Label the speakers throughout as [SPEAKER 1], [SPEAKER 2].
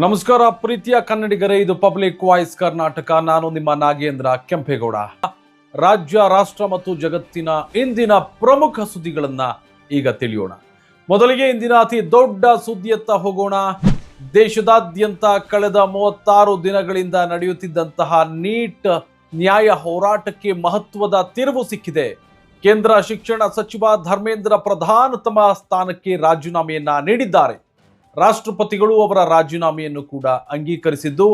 [SPEAKER 1] ನಮಸ್ಕಾರ ಪ್ರೀತಿಯ ಕನ್ನಡಿಗರೇ, ಇದು ಪಬ್ಲಿಕ್ ವಾಯ್ಸ್ ಕರ್ನಾಟಕ. ನಾನು ನಿಮ್ಮ ನಾಗೇಂದ್ರ ಕೆಂಪೇಗೌಡ. ರಾಜ್ಯ, ರಾಷ್ಟ್ರ ಮತ್ತು ಜಗತ್ತಿನ ಇಂದಿನ ಪ್ರಮುಖ ಸುದ್ದಿಗಳನ್ನ ಈಗ ತಿಳಿಯೋಣ. ಮೊದಲಿಗೆ ಇಂದಿನ ಅತಿ ದೊಡ್ಡ ಸುದ್ದಿಯತ್ತ ಹೋಗೋಣ. ದೇಶದಾದ್ಯಂತ ಕಳೆದ 36 ದಿನಗಳಿಂದ ನಡೆಯುತ್ತಿದ್ದಂತಹ ನೀಟ್ ನ್ಯಾಯ ಹೋರಾಟಕ್ಕೆ ಮಹತ್ವದ ತಿರುವು ಸಿಕ್ಕಿದೆ. ಕೇಂದ್ರ ಶಿಕ್ಷಣ ಸಚಿವ ಧರ್ಮೇಂದ್ರ ಪ್ರಧಾನ್ ತಮ್ಮ ಸ್ಥಾನಕ್ಕೆ ರಾಜೀನಾಮೆಯನ್ನ ನೀಡಿದ್ದಾರೆ. ರಾಷ್ಟ್ರಪತಿಗಳು ಅವರ ರಾಜೀನಾಮೆಯನ್ನು ಕೂಡ ಅಂಗೀಕರಿಸಿದ್ದು,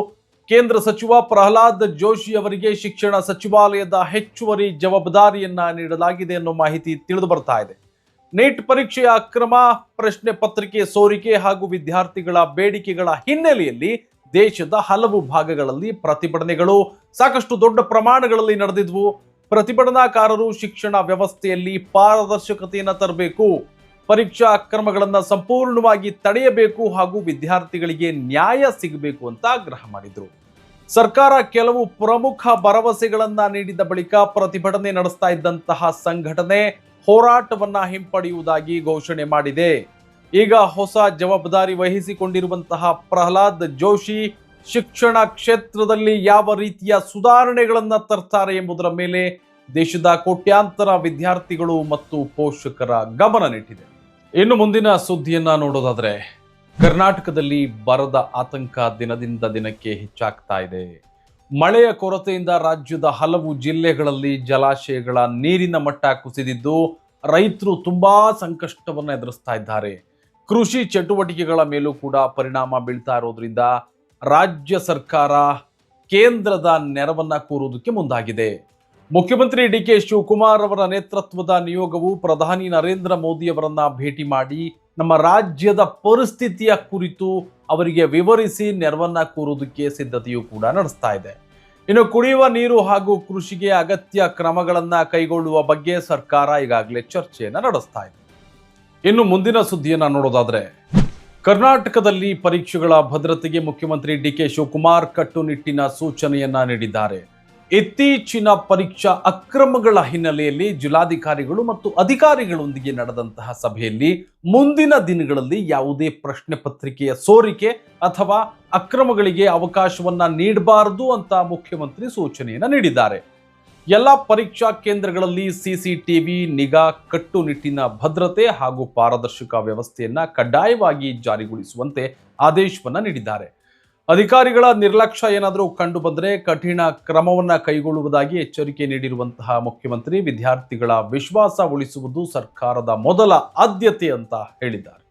[SPEAKER 1] ಕೇಂದ್ರ ಸಚಿವ ಪ್ರಹ್ಲಾದ್ ಜೋಶಿ ಅವರಿಗೆ ಶಿಕ್ಷಣ ಸಚಿವಾಲಯದ ಹೆಚ್ಚುವರಿ ಜವಾಬ್ದಾರಿಯನ್ನ ನೀಡಲಾಗಿದೆ ಅನ್ನೋ ಮಾಹಿತಿ ತಿಳಿದು ಬರ್ತಾ ಇದೆ. ನೀಟ್ ಪರೀಕ್ಷೆಯ ಅಕ್ರಮ, ಪ್ರಶ್ನೆ ಪತ್ರಿಕೆ ಸೋರಿಕೆ ಹಾಗೂ ವಿದ್ಯಾರ್ಥಿಗಳ ಬೇಡಿಕೆಗಳ ಹಿನ್ನೆಲೆಯಲ್ಲಿ ದೇಶದ ಹಲವು ಭಾಗಗಳಲ್ಲಿ ಪ್ರತಿಭಟನೆಗಳು ಸಾಕಷ್ಟು ದೊಡ್ಡ ಪ್ರಮಾಣಗಳಲ್ಲಿ ನಡೆದಿದ್ವು. ಪ್ರತಿಭಟನಾಕಾರರು ಶಿಕ್ಷಣ ವ್ಯವಸ್ಥೆಯಲ್ಲಿ ಪಾರದರ್ಶಕತೆಯನ್ನು ತರಬೇಕು, ಪರೀಕ್ಷಾ ಅಕ್ರಮಗಳನ್ನು ಸಂಪೂರ್ಣವಾಗಿ ತಡೆಯಬೇಕು ಹಾಗೂ ವಿದ್ಯಾರ್ಥಿಗಳಿಗೆ ನ್ಯಾಯ ಸಿಗಬೇಕು ಅಂತ ಆಗ್ರಹ ಮಾಡಿದ್ರು. ಸರ್ಕಾರ ಕೆಲವು ಪ್ರಮುಖ ಭರವಸೆಗಳನ್ನ ನೀಡಿದ ಬಳಿಕ ಪ್ರತಿಭಟನೆ ನಡೆಸ್ತಾ ಇದ್ದಂತಹ ಸಂಘಟನೆ ಹೋರಾಟವನ್ನ ಹಿಂಪಡೆಯುವುದಾಗಿ ಘೋಷಣೆ ಮಾಡಿದೆ. ಈಗ ಹೊಸ ಜವಾಬ್ದಾರಿ ವಹಿಸಿಕೊಂಡಿರುವಂತಹ ಪ್ರಹ್ಲಾದ್ ಜೋಶಿ ಶಿಕ್ಷಣ ಕ್ಷೇತ್ರದಲ್ಲಿ ಯಾವ ರೀತಿಯ ಸುಧಾರಣೆಗಳನ್ನ ತರ್ತಾರೆ ಎಂಬುದರ ಮೇಲೆ ದೇಶದ ಕೋಟ್ಯಾಂತರ ವಿದ್ಯಾರ್ಥಿಗಳು ಮತ್ತು ಪೋಷಕರ ಗಮನ ನೆಟ್ಟಿದೆ. ಇನ್ನು ಮುಂದಿನ ಸುದ್ದಿಯನ್ನ ನೋಡೋದಾದ್ರೆ, ಕರ್ನಾಟಕದಲ್ಲಿ ಬರದ ಆತಂಕ ದಿನದಿಂದ ದಿನಕ್ಕೆ ಹೆಚ್ಚಾಗ್ತಾ ಇದೆ. ಮಳೆಯ ಕೊರತೆಯಿಂದ ರಾಜ್ಯದ ಹಲವು ಜಿಲ್ಲೆಗಳಲ್ಲಿ ಜಲಾಶಯಗಳ ನೀರಿನ ಮಟ್ಟ ಕುಸಿದಿದ್ದು ರೈತರು ತುಂಬಾ ಸಂಕಷ್ಟವನ್ನು ಎದುರಿಸ್ತಾ ಇದ್ದಾರೆ. ಕೃಷಿ ಚಟುವಟಿಕೆಗಳ ಮೇಲೂ ಕೂಡ ಪರಿಣಾಮ ಬೀಳ್ತಾ ಇರೋದ್ರಿಂದ ರಾಜ್ಯ ಸರ್ಕಾರ ಕೇಂದ್ರದ ನೆರವನ್ನ ಕೋರುವುದಕ್ಕೆ ಮುಂದಾಗಿದೆ. ಮುಖ್ಯಮಂತ್ರಿ ಡಿ.ಕೆ. ಶಿವಕುಮಾರ್ ಅವರ ನೇತೃತ್ವದ ನಿಯೋಗವು ಪ್ರಧಾನಿ ನರೇಂದ್ರ ಮೋದಿ ಅವರನ್ನ ಭೇಟಿ ಮಾಡಿ ನಮ್ಮ ರಾಜ್ಯದ ಪರಿಸ್ಥಿತಿಯ ಕುರಿತು ಅವರಿಗೆ ವಿವರಿಸಿ ನೆರವನ್ನ ಕೋರುವುದಕ್ಕೆ ಸಿದ್ಧತೆಯೂ ಕೂಡ ನಡೆಸ್ತಾ ಇದೆ. ಇನ್ನು ಕುಡಿಯುವ ನೀರು ಹಾಗೂ ಕೃಷಿಗೆ ಅಗತ್ಯ ಕ್ರಮಗಳನ್ನ ಕೈಗೊಳ್ಳುವ ಬಗ್ಗೆ ಸರ್ಕಾರ ಈಗಾಗಲೇ ಚರ್ಚೆಯನ್ನ ನಡೆಸ್ತಾ ಇದೆ. ಇನ್ನು ಮುಂದಿನ ಸುದ್ದಿಯನ್ನ ನೋಡೋದಾದ್ರೆ, ಕರ್ನಾಟಕದಲ್ಲಿ ಪರೀಕ್ಷೆಗಳ ಭದ್ರತೆಗೆ ಮುಖ್ಯಮಂತ್ರಿ ಡಿ.ಕೆ. ಶಿವಕುಮಾರ್ ಕಟ್ಟುನಿಟ್ಟಿನ ಸೂಚನೆಯನ್ನ ನೀಡಿದ್ದಾರೆ. ಇತ್ತೀಚಿನ ಪರೀಕ್ಷಾ ಅಕ್ರಮಗಳ ಹಿನ್ನೆಲೆಯಲ್ಲಿ ಜಿಲ್ಲಾಧಿಕಾರಿಗಳು ಮತ್ತು ಅಧಿಕಾರಿಗಳೊಂದಿಗೆ ನಡೆದಂತಹ ಸಭೆಯಲ್ಲಿ ಮುಂದಿನ ದಿನಗಳಲ್ಲಿ ಯಾವುದೇ ಪ್ರಶ್ನೆ ಪತ್ರಿಕೆಯ ಸೋರಿಕೆ ಅಥವಾ ಅಕ್ರಮಗಳಿಗೆ ಅವಕಾಶವನ್ನ ನೀಡಬಾರದು ಅಂತ ಮುಖ್ಯಮಂತ್ರಿ ಸೂಚನೆಯನ್ನ ನೀಡಿದ್ದಾರೆ. ಎಲ್ಲ ಪರೀಕ್ಷಾ ಕೇಂದ್ರಗಳಲ್ಲಿ ಸಿಸಿಟಿವಿ ನಿಗಾ, ಕಟ್ಟುನಿಟ್ಟಿನ ಭದ್ರತೆ ಹಾಗೂ ಪಾರದರ್ಶಕ ವ್ಯವಸ್ಥೆಯನ್ನ ಕಡ್ಡಾಯವಾಗಿ ಜಾರಿಗೊಳಿಸುವಂತೆ ಆದೇಶವನ್ನ ನೀಡಿದ್ದಾರೆ. ಅಧಿಕಾರಿಗಳ ನಿರ್ಲಕ್ಷ್ಯ ಏನಾದರೂ ಕಂಡು ಬಂದರೆ ಕಠಿಣ ಕ್ರಮವನ್ನ ಕೈಗೊಳ್ಳುವುದಾಗಿ ಎಚ್ಚರಿಕೆ ನೀಡಿರುವಂತಹ ಮುಖ್ಯಮಂತ್ರಿ ವಿದ್ಯಾರ್ಥಿಗಳ ವಿಶ್ವಾಸ ಉಳಿಸುವುದು ಸರ್ಕಾರದ ಮೊದಲ ಆದ್ಯತೆ ಅಂತ ಹೇಳಿದ್ದಾರೆ.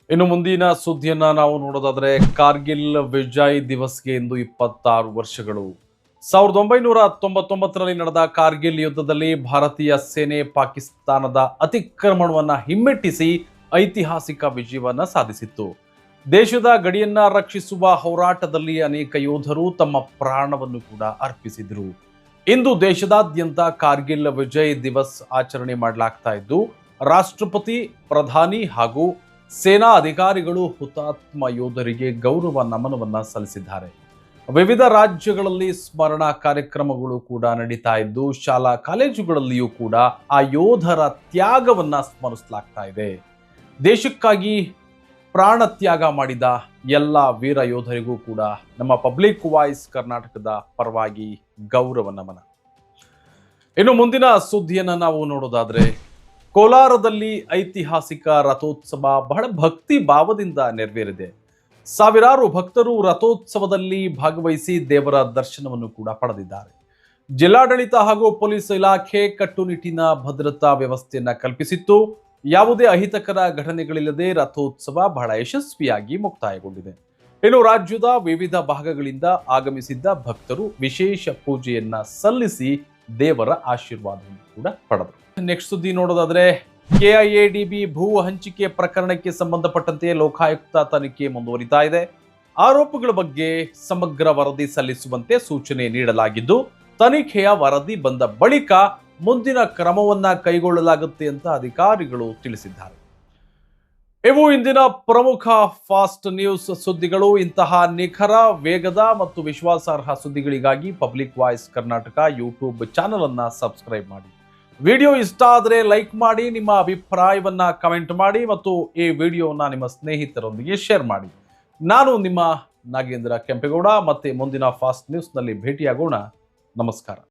[SPEAKER 1] ಇನ್ನು ಮುಂದಿನ ಸುದ್ದಿಯನ್ನ ನಾವು ನೋಡೋದಾದ್ರೆ, ಕಾರ್ಗಿಲ್ ವಿಜಯ್ ದಿವಸ್ಗೆ ಇಂದು 26 ವರ್ಷಗಳು. 1999ರಲ್ಲಿ ನಡೆದ ಕಾರ್ಗಿಲ್ ಯುದ್ಧದಲ್ಲಿ ಭಾರತೀಯ ಸೇನೆ ಪಾಕಿಸ್ತಾನದ ಅತಿಕ್ರಮಣವನ್ನ ಹಿಮ್ಮೆಟ್ಟಿಸಿ ಐತಿಹಾಸಿಕ ವಿಜಯವನ್ನ ಸಾಧಿಸಿತ್ತು. ದೇಶದ ಗಡಿಯನ್ನ ರಕ್ಷಿಸುವ ಹೋರಾಟದಲ್ಲಿ ಅನೇಕ ಯೋಧರು ತಮ್ಮ ಪ್ರಾಣವನ್ನು ಕೂಡ ಅರ್ಪಿಸಿದರು. ಇಂದು ದೇಶದಾದ್ಯಂತ ಕಾರ್ಗಿಲ್ ವಿಜಯ್ ದಿವಸ್ ಆಚರಣೆ ಮಾಡಲಾಗ್ತಾ ಇದ್ದು, ರಾಷ್ಟ್ರಪತಿ, ಪ್ರಧಾನಿ ಹಾಗೂ ಸೇನಾ ಅಧಿಕಾರಿಗಳು ಹುತಾತ್ಮ ಯೋಧರಿಗೆ ಗೌರವ ನಮನವನ್ನ ಸಲ್ಲಿಸಿದ್ದಾರೆ. ವಿವಿಧ ರಾಜ್ಯಗಳಲ್ಲಿ ಸ್ಮರಣಾ ಕಾರ್ಯಕ್ರಮಗಳು ಕೂಡ ನಡೀತಾ ಇದ್ದು, ಶಾಲಾ ಕಾಲೇಜುಗಳಲ್ಲಿಯೂ ಕೂಡ ಆ ಯೋಧರ ತ್ಯಾಗವನ್ನ ಸ್ಮರಿಸಲಾಗ್ತಾ ಇದೆ. ದೇಶಕ್ಕಾಗಿ ಪ್ರಾಣ ತ್ಯಾಗ ಮಾಡಿದ ಎಲ್ಲ ವೀರ ಯೋಧರಿಗೂ ಕೂಡ ನಮ್ಮ ಪಬ್ಲಿಕ್ ವಾಯ್ಸ್ ಕರ್ನಾಟಕದ ಪರವಾಗಿ ಗೌರವ ನಮನ. ಇನ್ನು ಮುಂದಿನ ಸುದ್ದಿಯನ್ನ ನಾವು ನೋಡೋದಾದ್ರೆ, ಕೋಲಾರದಲ್ಲಿ ಐತಿಹಾಸಿಕ ರಥೋತ್ಸವ ಬಹಳ ಭಕ್ತಿ ಭಾವದಿಂದ ನೆರವೇರಿದೆ. ಸಾವಿರಾರು ಭಕ್ತರು ರಥೋತ್ಸವದಲ್ಲಿ ಭಾಗವಹಿಸಿ ದೇವರ ದರ್ಶನವನ್ನು ಕೂಡ ಪಡೆದಿದ್ದಾರೆ. ಜಿಲ್ಲಾಡಳಿತ ಹಾಗೂ ಪೊಲೀಸ್ ಇಲಾಖೆ ಕಟ್ಟುನಿಟ್ಟಿನ ಭದ್ರತಾ ವ್ಯವಸ್ಥೆಯನ್ನ ಕಲ್ಪಿಸಿತ್ತು. ಯಾವುದೇ ಅಹಿತಕರ ಘಟನೆಗಳಿಲ್ಲದೆ ರಥೋತ್ಸವ ಬಹಳ ಯಶಸ್ವಿಯಾಗಿ ಮುಕ್ತಾಯಗೊಂಡಿದೆ. ಇನ್ನು ರಾಜ್ಯದ ವಿವಿಧ ಭಾಗಗಳಿಂದ ಆಗಮಿಸಿದ್ದ ಭಕ್ತರು ವಿಶೇಷ ಪೂಜೆಯನ್ನ ಸಲ್ಲಿಸಿ ದೇವರ ಆಶೀರ್ವಾದವನ್ನು ಕೂಡ ಪಡೆದರು. ನೆಕ್ಸ್ಟ್ ಸುದ್ದಿ ನೋಡೋದಾದ್ರೆ, ಕೆಐಎಡಿಬಿ ಭೂ ಹಂಚಿಕೆ ಪ್ರಕರಣಕ್ಕೆ ಸಂಬಂಧಪಟ್ಟಂತೆ ಲೋಕಾಯುಕ್ತ ತನಿಖೆ ಮುಂದುವರಿತಾ ಇದೆ. ಆರೋಪಗಳ ಬಗ್ಗೆ ಸಮಗ್ರ ವರದಿ ಸಲ್ಲಿಸುವಂತೆ ಸೂಚನೆ ನೀಡಲಾಗಿದ್ದು, ತನಿಖೆಯ ವರದಿ ಬಂದ ಬಳಿಕ ಮುಂದಿನ ಕ್ರಮವನ್ನ ಕೈಗೊಳ್ಳಲಾಗುತ್ತೆ ಅಂತ ಅಧಿಕಾರಿಗಳು ತಿಳಿಸಿದ್ದಾರೆ. ಇವು ಇಂದಿನ ಪ್ರಮುಖ ಫಾಸ್ಟ್ ನ್ಯೂಸ್ ಸುದ್ದಿಗಳು. ಇಂತಹ ನಿಖರ, ವೇಗದ ಮತ್ತು ವಿಶ್ವಾಸಾರ್ಹ ಸುದ್ದಿಗಳಿಗಾಗಿ public voice Karnataka YouTube channel ಅನ್ನ ಸಬ್ಸ್ಕ್ರೈಬ್ ಮಾಡಿ. ವಿಡಿಯೋ ಇಷ್ಟ ಆದರೆ ಲೈಕ್ ಮಾಡಿ, ನಿಮ್ಮ ಅಭಿಪ್ರಾಯವನ್ನ ಕಮೆಂಟ್ ಮಾಡಿ ಮತ್ತು ಈ ವಿಡಿಯೋನ ನಿಮ್ಮ ಸ್ನೇಹಿತರೊಂದಿಗೆ ಶೇರ್ ಮಾಡಿ. ನಾನು ನಿಮ್ಮ ನಾಗೇಂದ್ರ ಕೆಂಪೇಗೌಡ. ಮತ್ತೆ ಮುಂದಿನ ಫಾಸ್ಟ್ ನ್ಯೂಸ್ನಲ್ಲಿ ಭೇಟಿಯಾಗೋಣ. ನಮಸ್ಕಾರ.